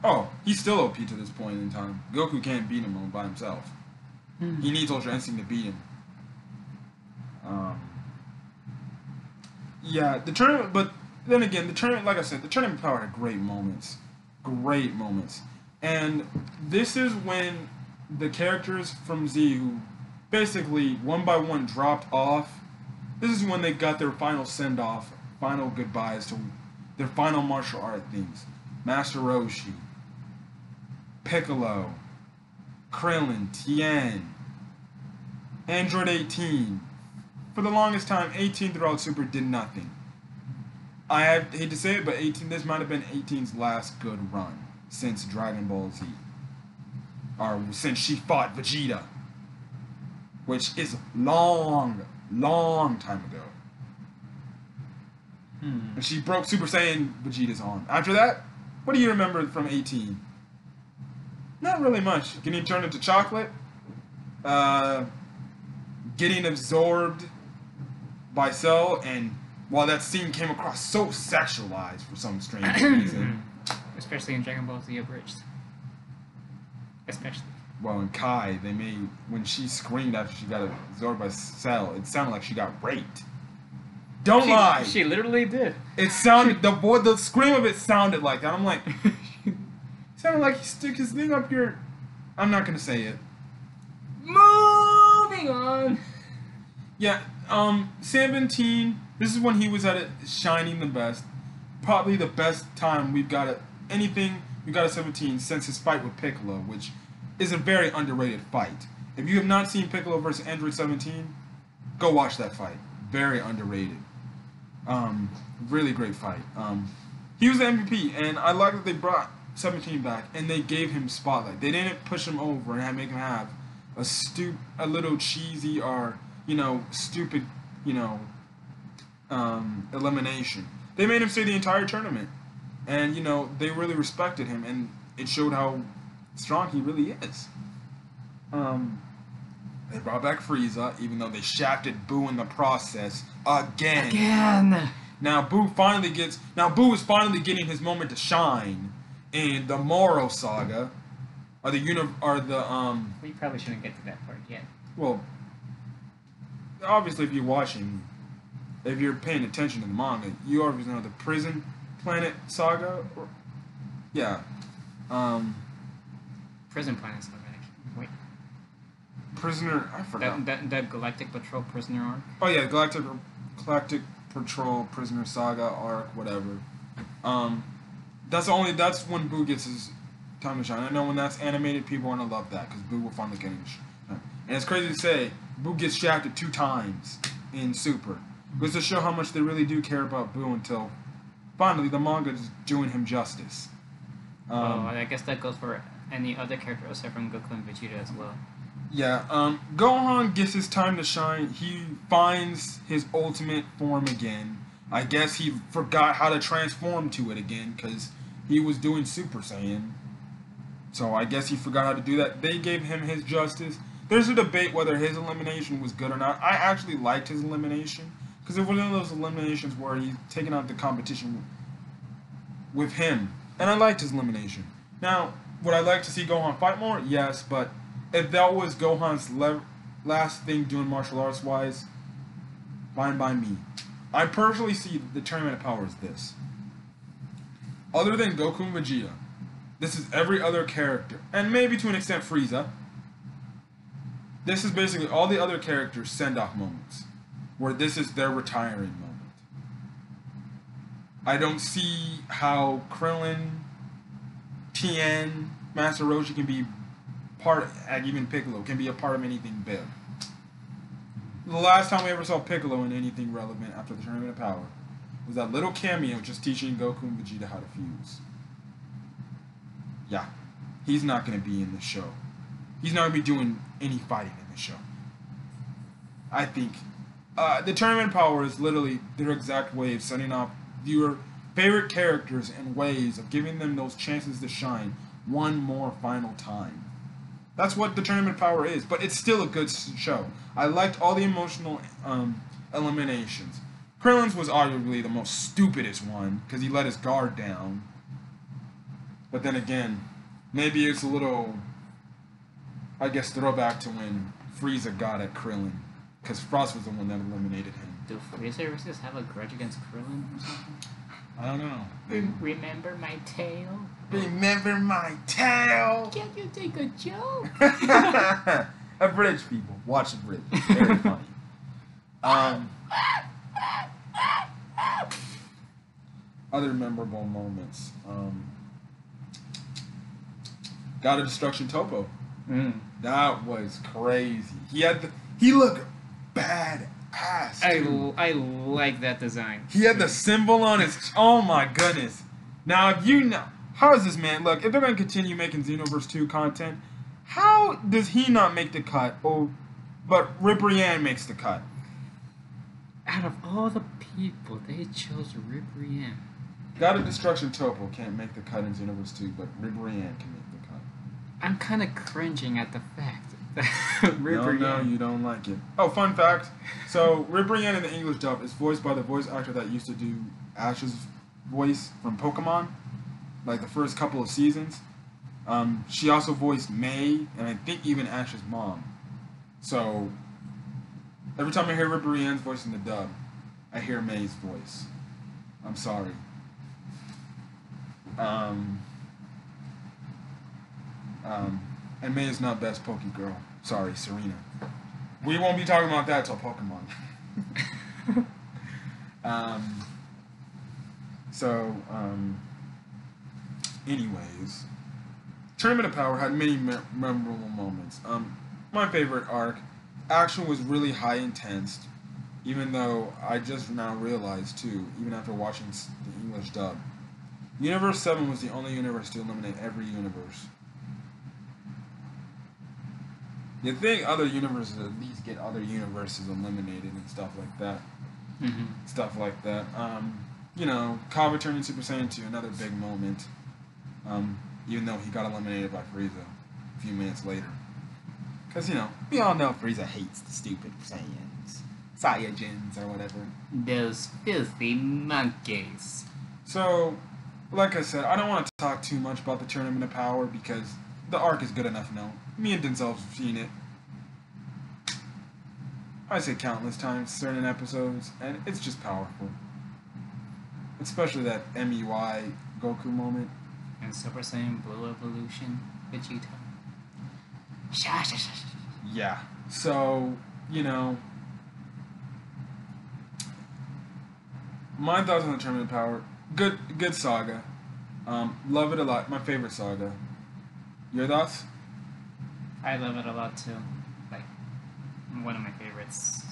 Oh, he's still OP to this point in time. Goku can't beat him all by himself. He needs Ultra Instinct to beat him. Yeah, the tournament, but then again, the tournament, like I said, the Tournament of Power had great moments. Great moments. And this is when the characters from Z, who basically one by one dropped off, this is when they got their final send-off, final goodbyes to their final martial art things. Master Roshi, Piccolo, Krillin, Tien, Android 18. For the longest time, 18 throughout Super did nothing. I hate to say it, but this might have been 18's last good run since Dragon Ball Z. Or since she fought Vegeta. Which is long time ago. And she broke Super Saiyan Vegeta's arm. After that, what do you remember from 18? Not really much. Getting turned into chocolate. Uh, Getting absorbed by Cell, and while that scene came across so sexualized for some strange reason. Especially in Dragon Ball Z Abridged. Especially. Well, in Kai, they made when she screamed after she got absorbed by Cell, it sounded like she got raped. Don't lie. She literally did. It sounded the scream of it sounded like that. I'm like, it sounded like he stuck his thing up your. I'm not gonna say it. Moving on. Yeah, 17. This is when he was at it shining the best. Probably the best time we've got at anything we got at 17 since his fight with Piccolo, which is a very underrated fight. If you have not seen Piccolo versus Android 17, go watch that fight. Very underrated. Really great fight. He was the MVP, and I like that they brought 17 back and they gave him spotlight. They didn't push him over and make him have a little cheesy or stupid elimination. They made him stay the entire tournament, and they really respected him, and it showed how strong he really is. They brought back Frieza, even though they shafted Boo in the process again. Now Boo is finally getting his moment to shine in the Moro saga, We probably shouldn't get to that part yet. Well, obviously, if you're paying attention to the manga, you obviously know the Prison Planet saga. Yeah. Prison Planet saga. Wait. Prisoner. I forgot. That Galactic Patrol prisoner arc. Oh yeah, Galactic Patrol prisoner saga arc, whatever. That's when Boo gets his time to shine. I know when that's animated, people are gonna love that because Boo will finally get his shine. And it's crazy to say, Boo gets shafted 2 times in Super. Goes to show how much they really do care about Boo until finally the manga is doing him justice. I guess that goes for any other character aside from Goku and Vegeta as well. Yeah, Gohan gets his time to shine. He finds his ultimate form again. I guess he forgot how to transform to it again because he was doing Super Saiyan. So I guess he forgot how to do that. They gave him his justice. There's a debate whether his elimination was good or not. I actually liked his elimination because it was one of those eliminations where he's taking out the competition with him. And I liked his elimination. Now, would I like to see Gohan fight more? Yes, but if that was Gohan's last thing doing martial arts wise, fine by me. I personally see the tournament of power as this. Other than Goku and Vegeta, this is every other character, and maybe to an extent Frieza. This is basically all the other characters' send-off moments, where this is their retiring moment. I don't see how Krillin, Tien, Master Roshi can be even Piccolo can be a part of anything big. The last time we ever saw Piccolo in anything relevant after the Tournament of Power was that little cameo just teaching Goku and Vegeta how to fuse. Yeah, he's not going to be in the show. He's not going to be doing any fighting in the show. I think the Tournament of Power is literally their exact way of setting up your favorite characters and ways of giving them those chances to shine one more final time. That's what the Tournament of Power is, but it's still a good show. I liked all the emotional eliminations. Krillin's was arguably the most stupidest one because he let his guard down. But then again, maybe it's a little, I guess, throwback to when Frieza got at Krillin because Frost was the one that eliminated him. Do Frieza versus have a grudge against Krillin or something? I don't know. Remember my tail? Remember my tail? Can't you take a joke? A bridge, people. Watch the bridge. Very funny. Other memorable moments. God of Destruction Topo. That was crazy. He looked badass. I like that design. He had the symbol on his. Oh my goodness! Now, if you know, how does this man look? If they're gonna continue making Xenoverse 2 content, how does he not make the cut? Oh, but Rip Ryan makes the cut. Out of all the people, they chose Rip Ryan. God of Destruction Topo can't make the cut in Xenoverse 2, but Rip Ryan can make the cut. I'm kind of cringing at the fact that No, no, you don't like it. Oh, fun fact. So, Ribrianne in the English dub is voiced by the voice actor that used to do Ash's voice from Pokemon, like the first couple of seasons. She also voiced May, and I think even Ash's mom. So, every time I hear Ribrianne's voice in the dub, I hear May's voice. I'm sorry. And May is not best Poke Girl. Sorry, Serena. We won't be talking about that till Pokemon. um, anyways, Tournament of Power had many memorable moments. My favorite arc, action was really high intense, even though I just now realized too, even after watching the English dub, Universe 7 was the only universe to eliminate every universe. You'd think other universes at least get other universes eliminated and stuff like that. Mm-hmm. Stuff like that. Kaba turning Super Saiyan 2, another big moment. Even though he got eliminated by Frieza a few minutes later. Because, we all know Frieza hates the stupid Saiyans. Saiyajins or whatever. Those filthy monkeys. So, like I said, I don't want to talk too much about the Tournament of Power because the arc is good enough now. Me and Denzel have seen it. I say countless times, certain episodes, and it's just powerful. Especially that MUI Goku moment. And Super Saiyan Blue Evolution, Vegeta. Yeah. So, my thoughts on the Tournament of Power. Good saga. Love it a lot. My favorite saga. Your thoughts? I love it a lot too. Like, one of my favorites.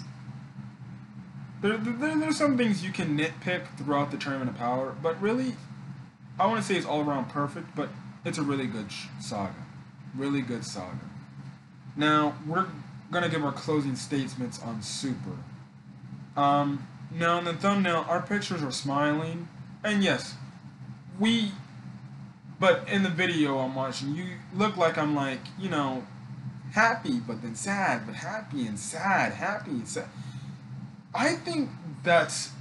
There's some things you can nitpick throughout the Tournament of Power, but really, I want to say it's all around perfect, but it's a really good saga. Really good saga. Now, we're going to give our closing statements on Super. Now, in the thumbnail, our pictures are smiling, and yes, but in the video I'm watching, you look like I'm like, happy, but then sad, but happy and sad, happy and sad. I think that's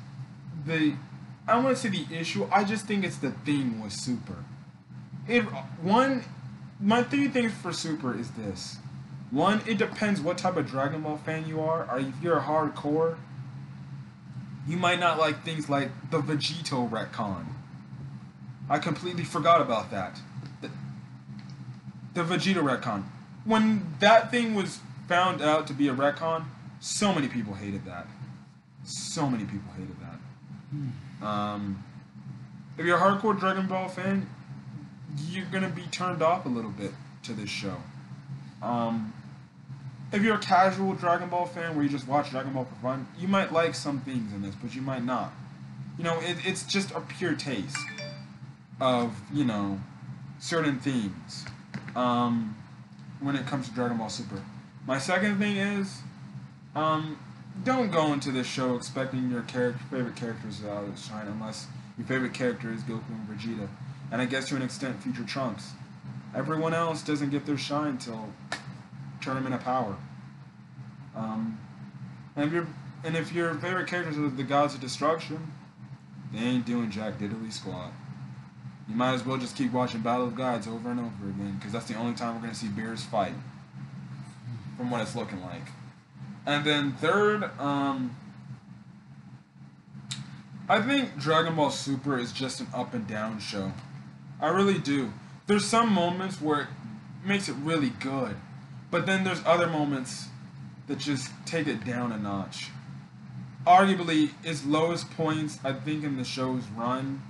I don't want to say the issue, I just think it's the thing with Super. My three things for Super is this. One, it depends what type of Dragon Ball fan you are. Or if you're a hardcore, you might not like things like the Vegito retcon. I completely forgot about that. The Vegeta retcon. When that thing was found out to be a retcon, so many people hated that. So many people hated that. If you're a hardcore Dragon Ball fan, you're gonna be turned off a little bit to this show. If you're a casual Dragon Ball fan where you just watch Dragon Ball for fun, you might like some things in this, but you might not. It's just a pure taste of, certain themes when it comes to Dragon Ball Super. My second thing is, don't go into this show expecting your favorite characters to shine unless your favorite character is Goku and Vegeta. And I guess to an extent, future Trunks. Everyone else doesn't get their shine till Tournament of Power. And if your favorite characters are the Gods of Destruction, they ain't doing jack diddly squat. You might as well just keep watching Battle of Gods over and over again, because that's the only time we're going to see Beerus fight, from what it's looking like. And then third, I think Dragon Ball Super is just an up and down show. I really do. There's some moments where it makes it really good, but then there's other moments that just take it down a notch. Arguably, its lowest points, I think, in the show's run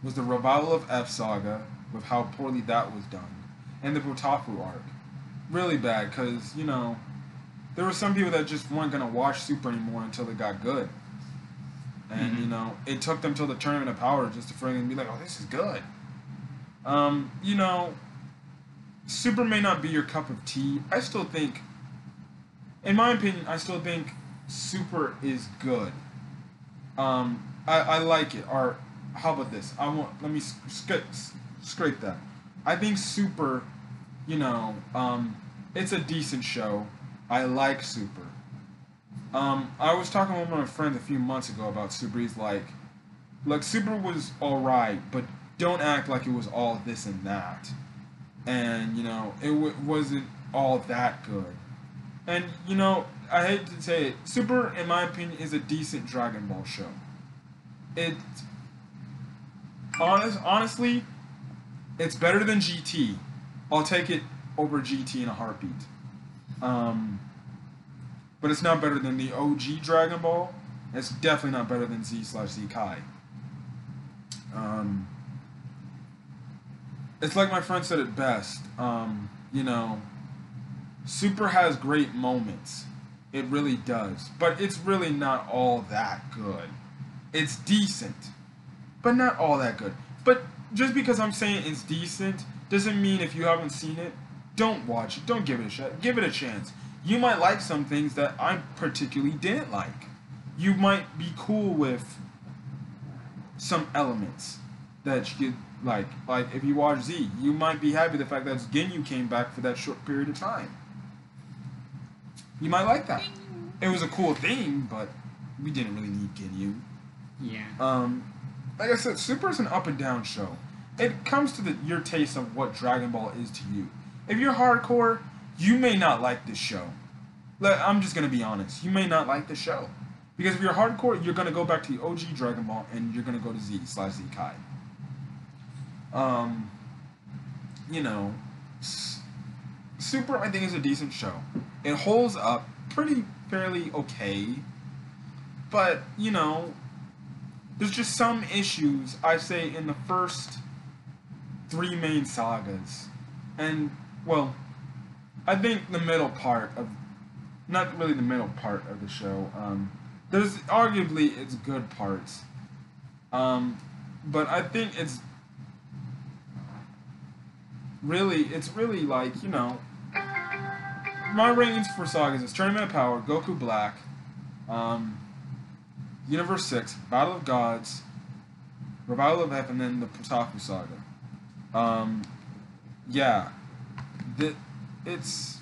was the revival of F Saga, with how poorly that was done, and the Botafu arc. Really bad, because, there were some people that just weren't going to watch Super anymore until it got good. And, it took them till the Tournament of Power just to friggin' be like, oh, this is good. Super may not be your cup of tea. I still think, in my opinion, Super is good. I like it. Or, how about this? Let me scrape that. I think Super it's a decent show. I like Super. I was talking with one of my friends a few months ago about Super. He's like Super was alright, but don't act like it was all this and that. And it wasn't all that good. And I hate to say it, Super, in my opinion, is a decent Dragon Ball show. It honestly, it's better than GT. I'll take it over GT in a heartbeat. Um, but it's not better than the OG Dragon Ball. It's definitely not better than Z/Z Kai. Um, it's like my friend said it best. Super has great moments. It really does. But it's really not all that good. It's decent, but not all that good. But just because I'm saying it's decent doesn't mean if you haven't seen it, don't watch it. Don't give it a shot. Give it a chance. You might like some things that I particularly didn't like. You might be cool with some elements that you like. Like if you watch Z, you might be happy the fact that Ginyu came back for that short period of time. You might like that. It was a cool thing, but we didn't really need Ginyu. Yeah. Like I said, Super is an up and down show. It comes to your taste of what Dragon Ball is to you. If you're hardcore, you may not like this show. I'm just gonna be honest. You may not like the show because if you're hardcore, you're gonna go back to the OG Dragon Ball and you're gonna go to Z/Z Kai. You know, Super I think is a decent show. It holds up pretty fairly okay, but there's just some issues I say in the first three main sagas, and well, I think the middle part of, not really the middle part of the show. There's arguably its good parts, but I think it's really like my ratings for sagas is Tournament of Power, Goku Black, Universe 6, Battle of Gods, Revival of F, and then the Potaku Saga. Yeah, it's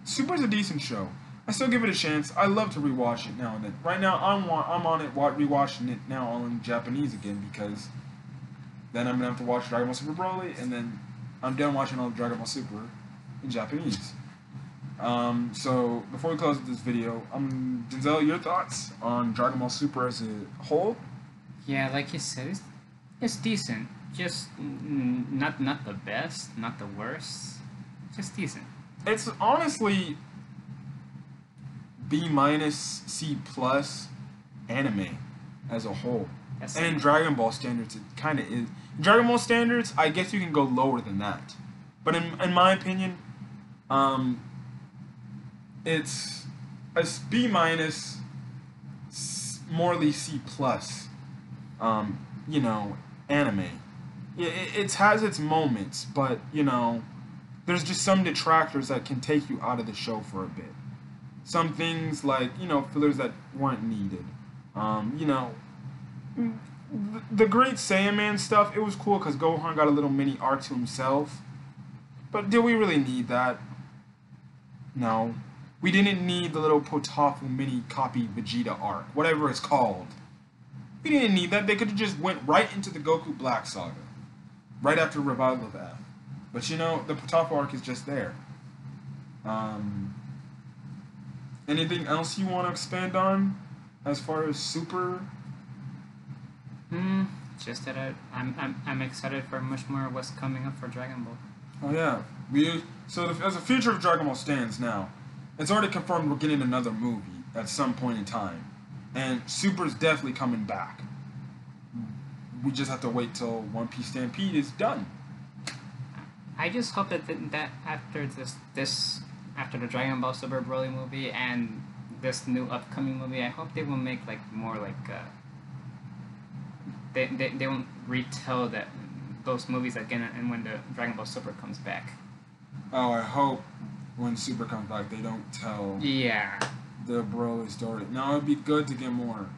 Super's a decent show. I still give it a chance. I love to rewatch it now and then. Right now, I'm on it rewatching it now all in Japanese again because then I'm gonna have to watch Dragon Ball Super Broly, and then I'm done watching all of Dragon Ball Super in Japanese. So before we close this video, Denzel, your thoughts on Dragon Ball Super as a whole? Yeah, like you said, it's decent. Just not the best, not the worst. Just decent. It's honestly B minus C plus anime as a whole. That's And in Dragon Ball standards, it kind of is. In Dragon Ball standards, I guess you can go lower than that. But in my opinion, it's a B minus, morally C plus, anime. It has its moments, but there's just some detractors that can take you out of the show for a bit. Some things like fillers that weren't needed. The Great Saiyaman stuff, it was cool because Gohan got a little mini arc to himself. But did we really need that? No. We didn't need the little Potafu mini copy Vegeta arc, whatever it's called. We didn't need that. They could have just went right into the Goku Black saga. Right after Revival of F. But the Potafu arc is just there. Anything else you want to expand on as far as Super? Just that I'm excited for much more of what's coming up for Dragon Ball. Oh yeah, as the future of Dragon Ball stands now, it's already confirmed we're getting another movie at some point in time, and Super's definitely coming back. We just have to wait till One Piece Stampede is done. I just hope that after after the Dragon Ball Super Broly movie and this new upcoming movie, I hope they will make more they won't retell those movies again and when the Dragon Ball Super comes back. Oh, I hope when Super comes back they don't tell the Broly story. Now it'd be good to get more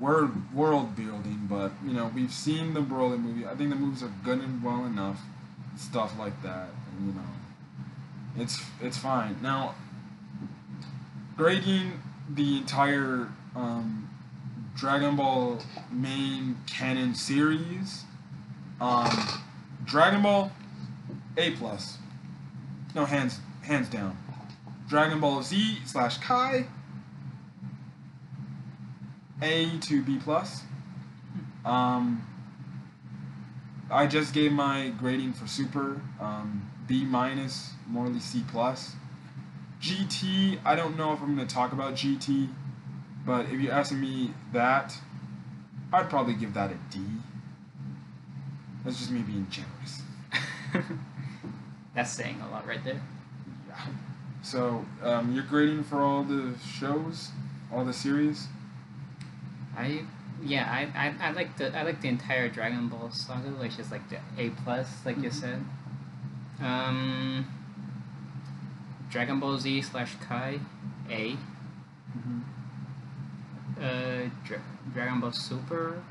world building, but you know we've seen the Broly movie. I think the movies are good and well enough, stuff like that, and you know, it's fine. Now, grading the entire Dragon Ball main canon series, Dragon Ball A+. No, hands down. Dragon Ball Z / Kai, A to B+. I just gave my grading for Super, B-, morally C+. GT, I don't know if I'm going to talk about GT, but if you ask me that, I'd probably give that a D. That's just me being generous. That's saying a lot right there. Yeah. So, you're grading for all the shows, all the series? I like the entire Dragon Ball saga, which is like the A+, like you said. Dragon Ball Z / Kai, A. Dragon Ball Super,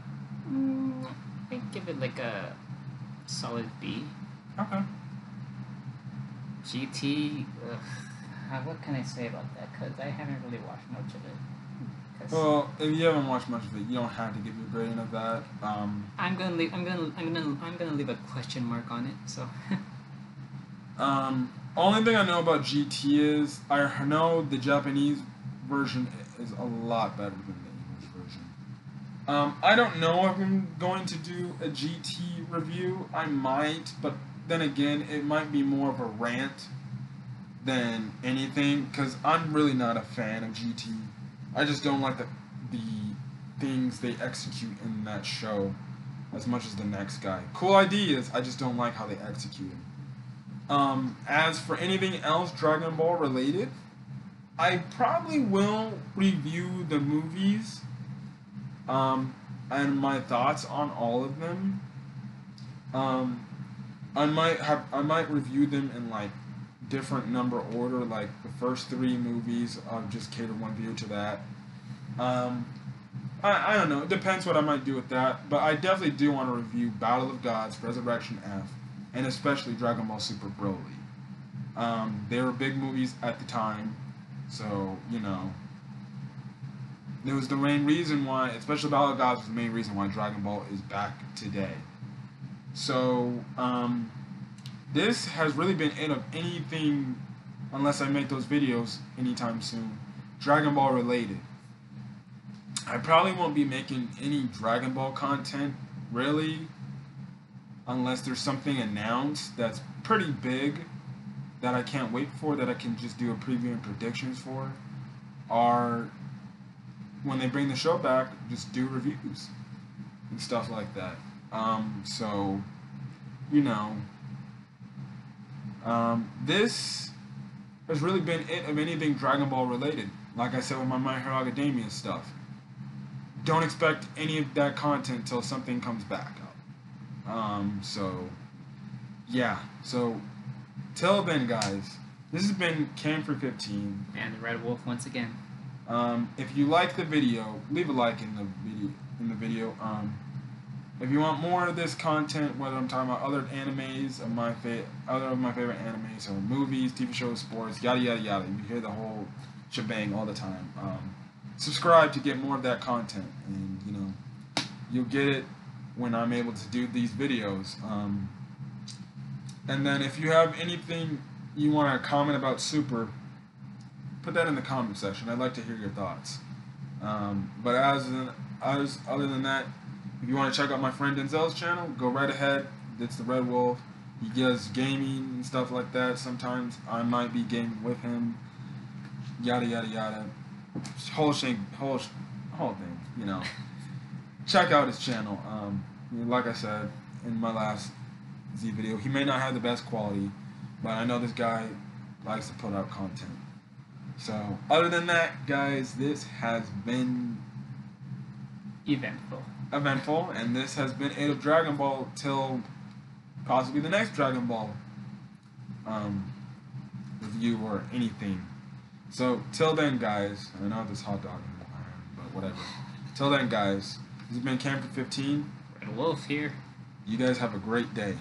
I give it like a solid B. Okay. GT, what can I say about that? Because I haven't really watched much of it. Well, if you haven't watched much of it, you don't have to give your grading of that. I'm gonna leave a question mark on it. So. Only thing I know about GT is I know the Japanese version is a lot better than the English version. I don't know if I'm going to do a GT review. I might, but then again, it might be more of a rant than anything because I'm really not a fan of GT. I just don't like the things they execute in that show as much as the next guy. Cool ideas, I just don't like how they execute them. As for anything else Dragon Ball related, I probably will review the movies and my thoughts on all of them. I might review them in like different number order, like the first 3 movies. I'll just cater one video to that. I don't know. It depends what I might do with that, but I definitely do want to review Battle of Gods, Resurrection F, and especially Dragon Ball Super Broly. They were big movies at the time, so you know. It was the main reason why, especially Battle of Gods, was the main reason why Dragon Ball is back today. So, this has really been it of anything, unless I make those videos anytime soon, Dragon Ball related. I probably won't be making any Dragon Ball content, really, unless there's something announced that's pretty big that I can't wait for, that I can just do a preview and predictions for, or when they bring the show back, just do reviews and stuff like that. So, you know, this has really been it of anything Dragon Ball related. Like I said with my My Hero Academia stuff. Don't expect any of that content until something comes back up. So, yeah. So, till then, guys, this has been Cam315. And the Red Wolf once again. If you like the video, leave a like in the video. If you want more of this content, whether I'm talking about other animes of my favorite animes or movies, TV shows, sports, yada yada yada, you hear the whole shebang all the time. Subscribe to get more of that content, and you know you'll get it when I'm able to do these videos. And then if you have anything you want to comment about Super, put that in the comment section. I'd like to hear your thoughts. But other than that, if you want to check out my friend Denzel's channel, go right ahead. It's the Red Wolf. He does gaming and stuff like that. Sometimes I might be gaming with him. Yada yada yada. Whole thing. You know. Check out his channel. Like I said in my last Z video, he may not have the best quality, but I know this guy likes to put out content. So, other than that, guys, this has been eventful, and this has been it of Dragon Ball till possibly the next Dragon Ball review or anything. So, till then, guys, I know this hot dog in my hand, but whatever. Till then, guys, this has been Camper 15. Red Wolf here. You guys have a great day.